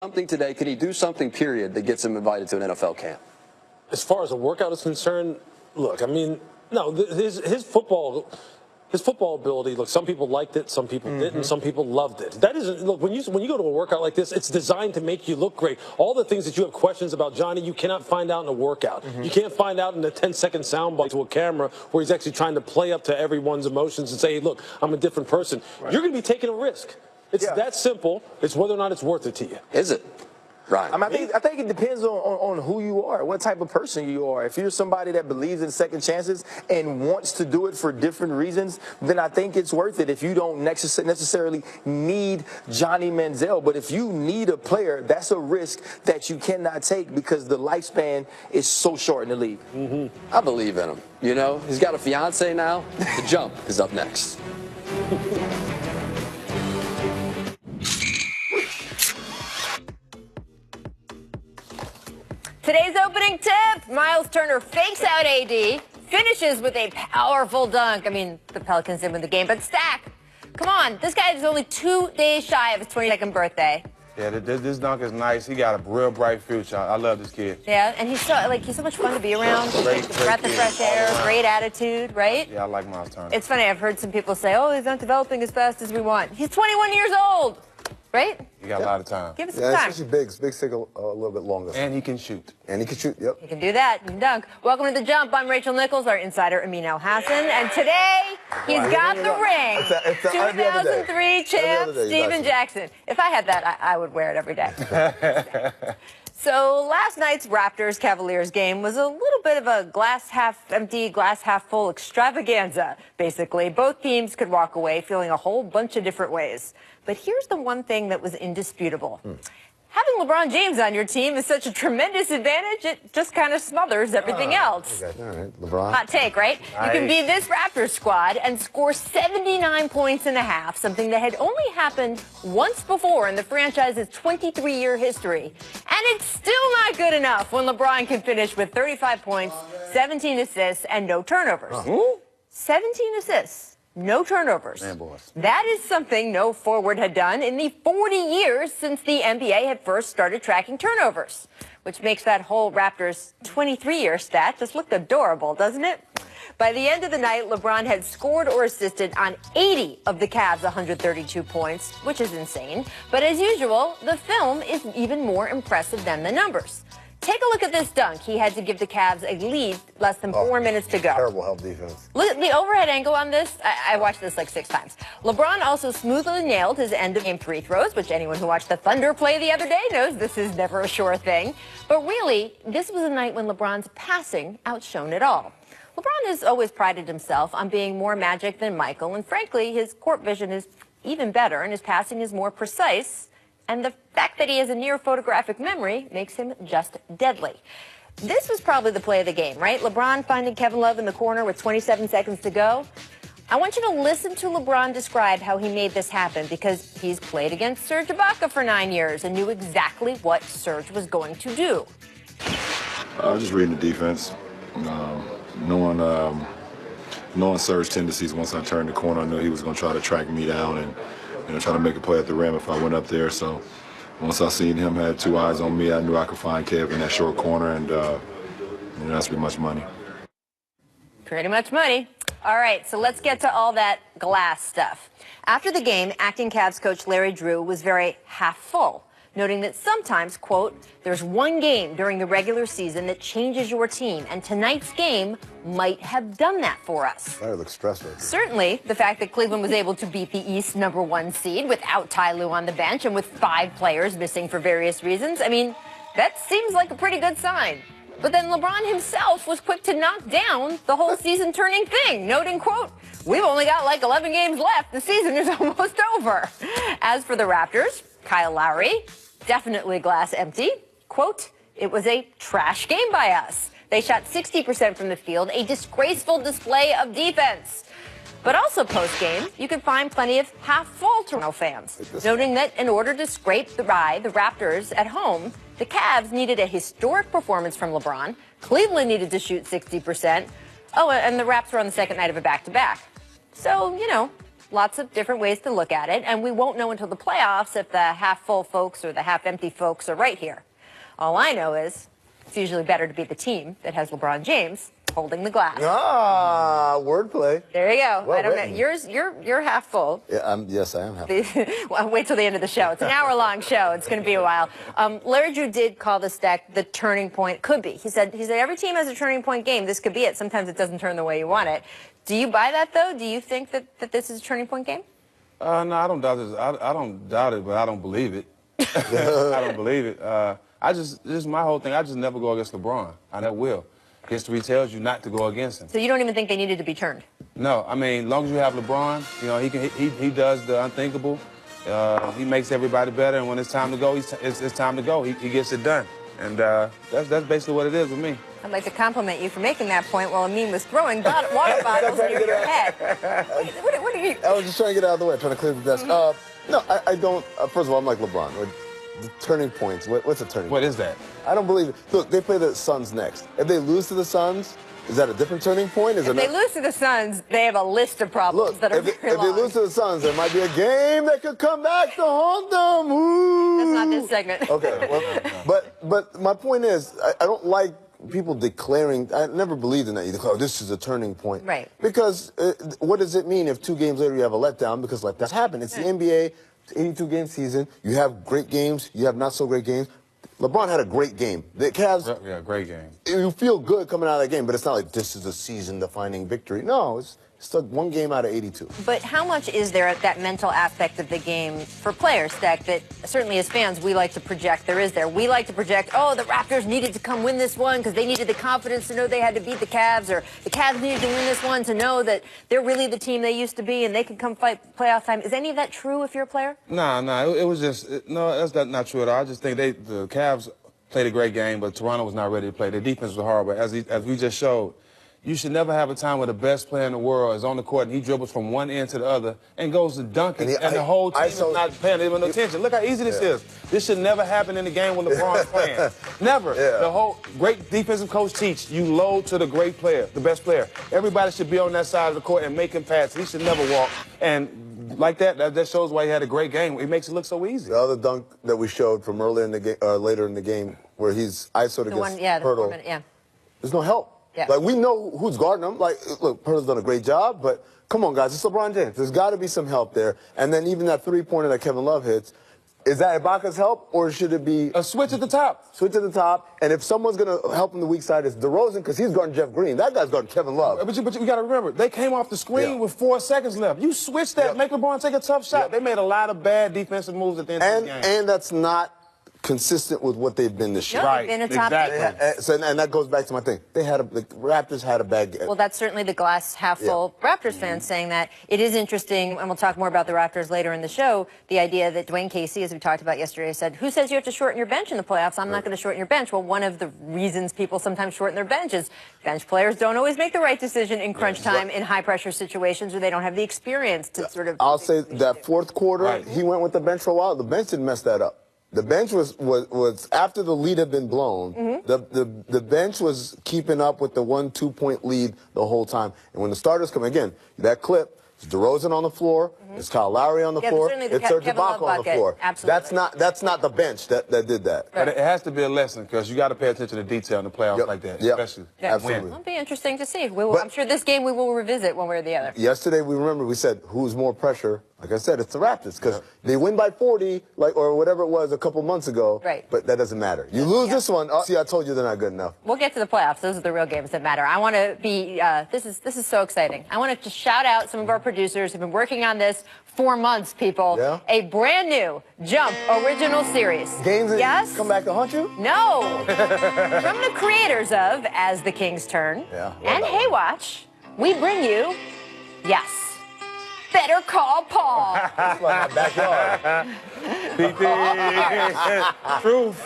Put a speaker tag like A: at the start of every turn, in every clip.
A: something today? Can he do something, period, that gets him invited to an NFL camp?
B: As far as a workout is concerned, look, I mean, no, his football ability. Look, some people liked it, some people didn't, some people loved it. That isn't. Look, when you go to a workout like this, it's designed to make you look great. All the things that you have questions about Johnny, you cannot find out in a workout. You can't find out in a 10-second soundbite to a camera where he's actually trying to play up to everyone's emotions and say, hey, look, I'm a different person. Right. You're going to be taking a risk. It's that simple. It's whether or not it's worth it to you.
A: Is it? Right.
C: I think it depends on who you are, what type of person you are. If you're somebody that believes in second chances and wants to do it for different reasons, then I think it's worth it if you don't necessarily need Johnny Manziel. But if you need a player, that's a risk that you cannot take because the lifespan is so short in the league.
A: I believe in him. You know, he's got a fiance now. The Jump is up next.
D: Today's opening tip, Miles Turner fakes out AD, finishes with a powerful dunk. I mean, the Pelicans did win the game, but Stack, come on, this guy is only 2 days shy of his 22nd birthday.
E: Yeah, this dunk is nice. He got a real bright future. I love this kid.
D: Yeah, and he's so much fun to be around.
E: Great
D: Breath of fresh air, great attitude, right?
E: Yeah, I like Miles Turner.
D: It's funny, I've heard some people say, oh, he's not developing as fast as we want. He's 21 years old, right?
E: He got a lot of time.
D: Give us some time.
F: Especially bigs. Bigs take a little bit longer.
E: And he can shoot.
F: And he can shoot, yep.
D: He can do that. He can dunk. Welcome to The Jump. I'm Rachel Nichols, our insider, Amin Elhassan. And today, he's got the ring.
F: It's
D: 2003 champ, Steven Jackson. If I had that, I would wear it every day. So last night's Raptors-Cavaliers game was a little bit of a glass half empty, glass half full extravaganza, basically. Both teams could walk away feeling a whole bunch of different ways. But here's the one thing that was indisputable. Having LeBron James on your team is such a tremendous advantage, it just kind of smothers everything else.
F: Okay. All right, LeBron.
D: Hot take, right?
E: Nice.
D: You can be this Raptors squad and score 79 points in a half, something that had only happened once before in the franchise's 23-year history. And it's still not good enough when LeBron can finish with 35 points, 17 assists, and no turnovers. 17 assists. No turnovers.
E: Man, boys.
D: That is something no forward had done in the 40 years since the NBA had first started tracking turnovers, which makes that whole Raptors 23-year stat just look adorable, doesn't it? By the end of the night, LeBron had scored or assisted on 80 of the Cavs' 132 points, which is insane. But as usual, the film is even more impressive than the numbers. Take a look at this dunk. He had to give the Cavs a lead less than 4 minutes to go.
F: Terrible help defense.
D: Look at the overhead angle on this. I watched this like 6 times. LeBron also smoothly nailed his end-of-game free throws, which anyone who watched the Thunder play the other day knows this is never a sure thing. But really, this was a night when LeBron's passing outshone it all. LeBron has always prided himself on being more magic than Michael, and frankly, his court vision is even better, and his passing is more precise. And the fact that he has a near photographic memory makes him just deadly. This was probably the play of the game, right? LeBron finding Kevin Love in the corner with 27 seconds to go. I want you to listen to LeBron describe how he made this happen because he's played against Serge Ibaka for 9 years and knew exactly what Serge was going to do.
G: I was just reading the defense, knowing Serge's tendencies. Once I turned the corner, I knew he was going to try to track me down and try to make a play at the rim if I went up there. So once I seen him had 2 eyes on me, I knew I could find Kev in that short corner, and that's pretty much money.
D: Pretty much money. All right, so let's get to all that glass stuff. After the game, acting Cavs coach Larry Drew was very half full, noting that sometimes, quote, there's one game during the regular season that changes your team, and tonight's game might have done that for us.
F: That looks stressful.
D: Certainly, the fact that Cleveland was able to beat the East #1 seed without Ty Lue on the bench and with 5 players missing for various reasons, I mean, that seems like a pretty good sign. But then LeBron himself was quick to knock down the whole season-turning thing, noting, quote, we've only got like 11 games left. The season is almost over. As for the Raptors, Kyle Lowry, definitely glass empty. Quote, it was a trash game by us. They shot 60% from the field, a disgraceful display of defense. But also post-game, you could find plenty of half-full Toronto fans, noting that in order to scrape by the Raptors at home, the Cavs needed a historic performance from LeBron, Cleveland needed to shoot 60%, oh, and the Raps were on the second night of a back-to-back. So, you know, lots of different ways to look at it, and we won't know until the playoffs if the half-full folks or the half-empty folks are right here. All I know is it's usually better to be the team that has LeBron James holding the glass.
F: Ah, wordplay.
D: There you go.
F: Well
D: I don't know.
F: written.
D: You're half full.
F: Yeah, yes, I am happy.
D: Well, wait till the end of the show. It's an hour-long show. It's going to be a while. Larry Drew did call the stack the turning point. Could be. He said every team has a turning point game. This could be it. Sometimes it doesn't turn the way you want it. Do you buy that, though? Do you think that this is a turning point game?
E: No, I don't doubt this. I don't doubt it, but I don't believe it. I don't believe it. This is my whole thing. I just never go against LeBron. I never will. History tells you not to go against him.
D: So you don't even think they needed to be turned?
E: No, I mean, as long as you have LeBron, you know, he does the unthinkable. He makes everybody better, and when it's time to go, it's time to go. He gets it done, and that's basically what it is with me.
D: I'd like to compliment you for making that point while Amin was throwing water bottles near your head. What are you?
F: I was just trying to get out of the way, trying to clear the desk. No, I don't. First of all, I'm like LeBron. The turning points. What's a turning point?
E: What is that?
F: I don't believe it. Look, they play the Suns next. If they lose to the Suns, is that a different turning point?
D: If they lose to the Suns, they have a list of problems that are very long.
F: If they lose to the Suns, there might be a game that could come back to haunt them. Ooh.
D: That's not this segment.
F: Okay, well, but my point is, I don't like people declaring. I never believed in that. You declare, this is a turning point.
D: Right.
F: Because what does it mean if 2 games later you have a letdown? Because like that's happened. It's the NBA. 82-game season. You have great games. You have not so great games. LeBron had a great game. The Cavs.
E: Yeah, great game.
F: You feel good coming out of that game, but it's not like this is a season-defining victory. No, it's still 1 game out of 82.
D: But how much is there at that mental aspect of the game for players, Stack, that certainly as fans we like to project there is there? We like to project, oh, the Raptors needed to come win this one because they needed the confidence to know they had to beat the Cavs, or the Cavs needed to win this one to know that they're really the team they used to be and they can come fight playoff time. Is any of that true if you're a player?
E: Nah, it was just, no, that's not true at all. I just think the Cavs played a great game, but Toronto was not ready to play. Their defense was horrible. As we just showed, you should never have a time where the best player in the world is on the court and he dribbles from one end to the other and goes to dunk it, and the whole team is not paying him no attention. Look how easy this is. This should never happen in the game when LeBron's playing. Never. Yeah. The whole great defensive coach teach you load to the great player, the best player. Everybody should be on that side of the court and make him pass. He should never walk. And like that shows why he had a great game. It makes it look so easy.
F: The other dunk that we showed from earlier in the game, later in the game, where he's ISO'd against Poeltl. There's no help.
D: Yeah.
F: Like, we know who's guarding him. Like, look, Poeltl's done a great job, but come on, guys, it's LeBron James. There's got to be some help there. And then even that three-pointer that Kevin Love hits, is that Ibaka's help, or should it be
E: a switch at the top?
F: Switch at the top, and if someone's going to help him the weak side, it's DeRozan, because he's guarding Jeff Green. That guy's guarding Kevin Love.
E: But you got to remember, they came off the screen with 4 seconds left. You switch that, make LeBron take a tough shot. They made a lot of bad defensive moves at the end of the game.
F: And that's not consistent with what they've been this year.
D: They've been a top
F: exactly. And that goes back to my thing. The Raptors had a bad game.
D: Well, that's certainly the glass half full Raptors fans saying that. It is interesting, and we'll talk more about the Raptors later in the show, the idea that Dwayne Casey, as we talked about yesterday, said, who says you have to shorten your bench in the playoffs? I'm not going to shorten your bench. Well, one of the reasons people sometimes shorten their bench is bench players don't always make the right decision in crunch time in high-pressure situations, or they don't have the experience to sort of...
F: I'll say that fourth quarter, he went with the bench for a while. The bench didn't mess that up. The bench was after the lead had been blown, the bench was keeping up with the 1-2 point lead the whole time. And when the starters come, again, that clip, it's DeRozan on the floor, it's Kyle Lowry on the floor, it's Serge Ibaka on the floor.
D: Absolutely.
F: That's not the bench that did that.
E: Right. But it has to be a lesson, because you got to pay attention to detail in the playoffs like that, especially.
F: Absolutely.
D: It'll be interesting to see. I'm sure this game we will revisit one way or the other.
F: Yesterday, we said, who's more pressure? Like I said, it's the Raptors, because they win by 40, or whatever it was a couple months ago.
D: Right.
F: But that doesn't matter. You lose this one. See, I told you they're not good enough.
D: We'll get to the playoffs. Those are the real games that matter. I want to be. This is so exciting. I want to just shout out some of our producers who've been working on this 4 months. People, a brand new Jump original series.
F: Games that come back to haunt you?
D: No. From the creators of As the King's Turn and Haywatch, we bring you, Better Call Paul.
F: That's like my backyard.
E: Truth.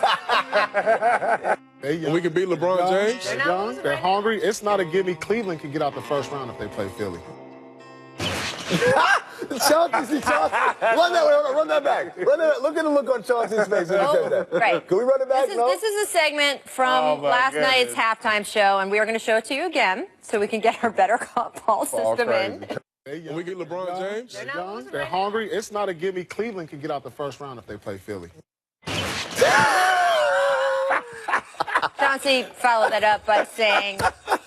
H: We can beat LeBron James.
D: They're young,
H: they're hungry. It's not a gimme. Cleveland can get out the first round if they play Philly.
F: Chauncey. Run that back. Look at the look on Chauncey's face when he said that.
D: Right.
F: Can we run it back?
D: This is a segment from last night's halftime show, and we are going to show it to you again so we can get our Better Call Paul system in.
H: When we get LeBron James,
D: They're not losing
H: they're
D: right
H: hungry. It's not a gimme. Cleveland can get out the first round if they play Philly.
D: Chauncey followed that up by saying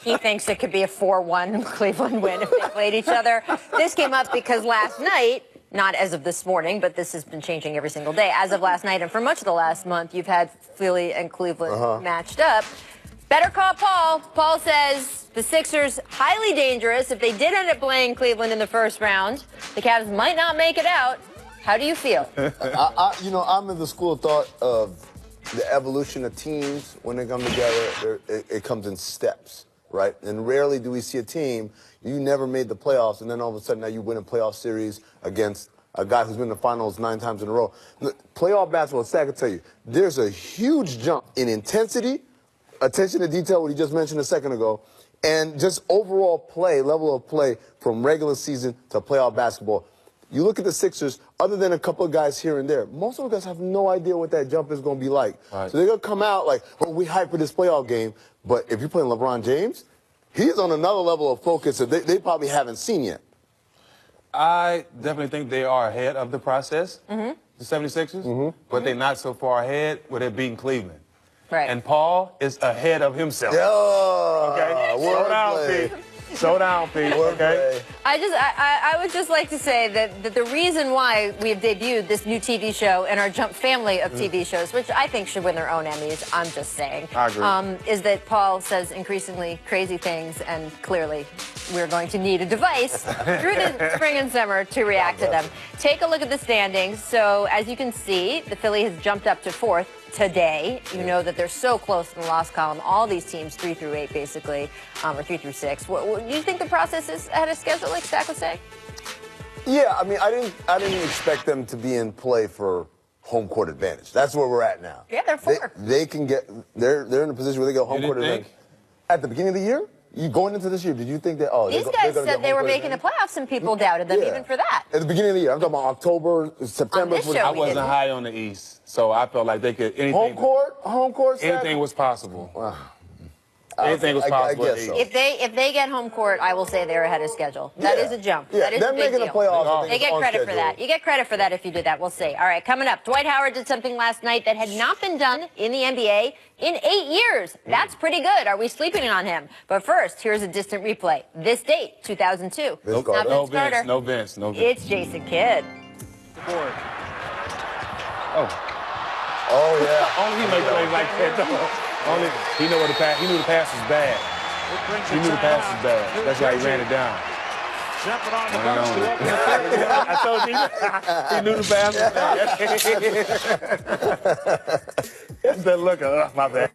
D: he thinks it could be a 4-1 Cleveland win if they played each other. This came up because last night, not as of this morning, but this has been changing every single day. As of last night and for much of the last month, you've had Philly and Cleveland matched up. Better call Paul. Paul says the Sixers highly dangerous. If they did end up playing Cleveland in the first round, the Cavs might not make it out. How do you feel?
F: I'm in the school of thought of the evolution of teams. When they come together, it comes in steps, right? And rarely do we see a team, you never made the playoffs, and then all of a sudden now you win a playoff series against a guy who's been in the finals 9 times in a row. Look, playoff basketball, I can tell you, there's a huge jump in intensity, attention to detail, what he just mentioned a second ago, and just overall play, level of play from regular season to playoff basketball. You look at the Sixers, other than a couple of guys here and there, most of the guys have no idea what that jump is going to be like. Right. So they're going to come out like, oh, we hype for this playoff game. But if you're playing LeBron James, he's on another level of focus that they probably haven't seen yet.
E: I definitely think they are ahead of the process, the 76ers, but they're not so far ahead where they're beating Cleveland.
D: Right.
E: And Paul is ahead of himself.
F: Okay?
E: Slow down, Pete. Slow down, Pete. Okay?
D: I would just like to say that the reason why we have debuted this new TV show and our Jump family of TV shows, which I think should win their own Emmys, I'm just saying,
E: I agree.
D: is that Paul says increasingly crazy things, and clearly we're going to need a device through the spring and summer to react to them. Take a look at the standings. So as you can see, the Philly has jumped up to 4th today. You know that they're so close in the loss column. All these teams, 3 through 8, basically, or 3 through 6. Do you think the process is ahead of schedule, like Stack was saying?
F: Yeah, I mean, I didn't expect them to be in play for home court advantage. That's where we're at now.
D: Yeah, they're 4.
F: They can get. They're in a position where they get home court advantage. At the beginning of the year, you going into this year, did you think that? Oh,
D: these guys said they were making the playoffs, and people doubted them even for that.
F: At the beginning of the year, I'm talking about October, September.
D: On this show,
E: I wasn't high on the East, so I felt like they could anything.
F: Home court.
E: Anything was possible. Anything was possible.
F: I guess so.
D: If they get home court, I will say they're ahead of schedule. That is a jump.
F: Yeah,
D: that is
F: they're
D: a big
F: making
D: deal.
F: the playoffs.
D: They get credit for that. You get credit for that if you do that. We'll see. All right, coming up, Dwight Howard did something last night that had not been done in the NBA in 8 years. That's pretty good. Are we sleeping on him? But first, here's a distant replay. This date, 2002.
F: Vince
D: Not
E: No
D: Vince Carter.
E: Vince. No Vince. No Vince.
D: It's Jason Kidd.
F: Oh yeah.
E: Only he make plays like that, though. Only he knew where the pass. He knew the pass was bad. He knew the pass was bad. That's why he ran it down.
I: Jumping on the bus.
E: I told you he knew the pass was bad. That's that look. My bad.